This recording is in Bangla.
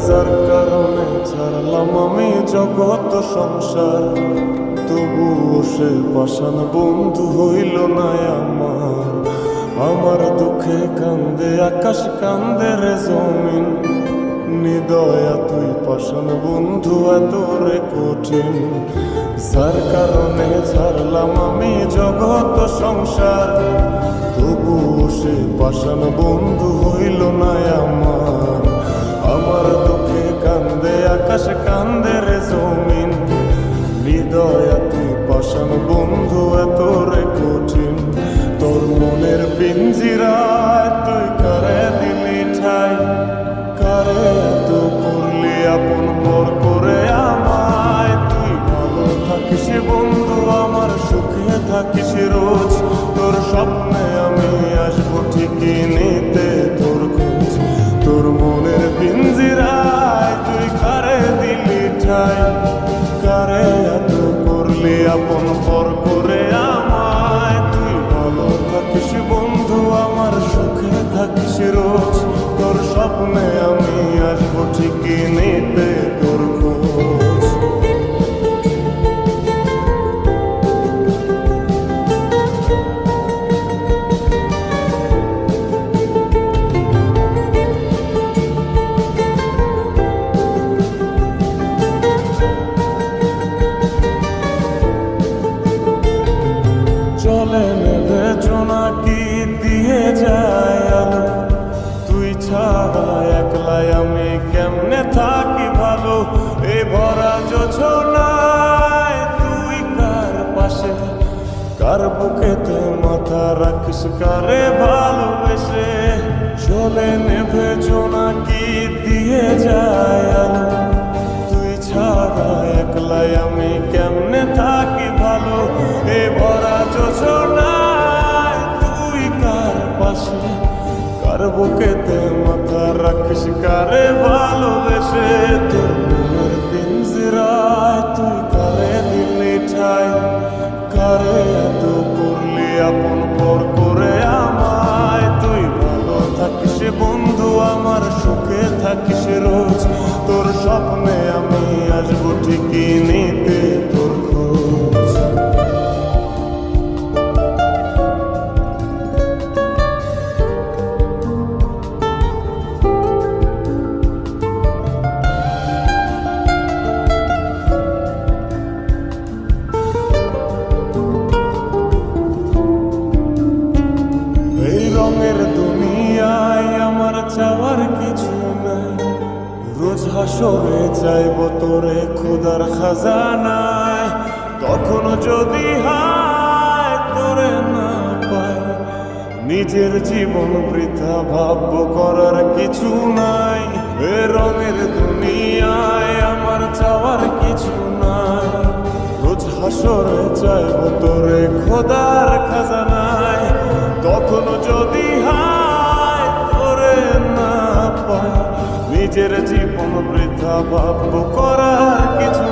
যার কারণে ছাড়লাম আমি জগৎ সংসার, তবুও সে পাষাণ বন্ধু হইল না আমার। আমার দুঃখে কান্দে আকাশ, কান্দে রে জমিন, নিদয়া তুই পাষাণ বন্ধু এত রে কঠিন। যার কারণে ছাড়লাম আমি জগৎ সংসার, তবুও সে পাষাণ বন্ধু হইল না আমার। আমার দুঃখে কান্দে আকাশ, কান্দে রে জমিন, হৃদয়া তুই পাষাণ বন্ধু এত রে কঠিন। তোর মনের পিঞ্জিরায় তুই কারে দিলি ঠাই, কারে এত করলি আপন পর করে আমায়। তুই ভালো থাকিস বন্ধু, আমার সুখে থাকিস রোজ, তোর স্বপ্নে আমি আসবো ঠিকই নিতে তোর খোঁজ। তোর মনের পিঞ্জিরায় তুই কারে দিলি ঠাই, কারে এত করলি আপন পর করে আমায়। তুই ভালো থাকিস বন্ধু, আমার সুখে থাকিস রোজ, তোর স্বপ্নে আমি আসবো ঠিকই নিতে তোর খোঁজ। চলে নেবে জোনাকি দিয়ে যায় আলো, তুই ছাড়া একলাই আমি কেমনে থাকি ভালো। এ ভরা যোছনায় তুই কার পাশে, কার বুকেতে মাথা রাখিস, কারে ভালোবেসে। চলে নেবে জোনাকি দিয়ে যায় আলো, তুই ছাড়া একলাই আমি কেমনে থাকি ভালো। এ ভরা যোছনায় তুই কার পাশে, কার বুকেতে মাথা রাখিস, কারে ভালোবেসে। তোর মনের পিঞ্জিরায় তুই কারে দিলি ঠাই, কারে এত করলি আপন পর করে আমায়। তুই ভালো থাকিস বন্ধু, আমার সুখে থাকিস রোজ, তোর স্বপ্নে আমি আসবো ঠিকই নিতে তোর খোঁজ। এই রঙের দুনিয়ায় আমার চাওয়ার কিছু নাই, রোজ হাসরে চাইব তোরে খোদার খাজানায়। তখন যদি হায় তোরে না পাই, নিজের জীবন বৃথা ভাবব করার কিছু নাই। এ রঙের দুনিয়ায় আমার চাওয়ার কিছু নাই, রোজ হাসরে চাইব তোরে খোদার খাজানায়। তখন যদি হায় তোরে না পাই, নিজের জীবন বৃথা ভাবব করার কিছু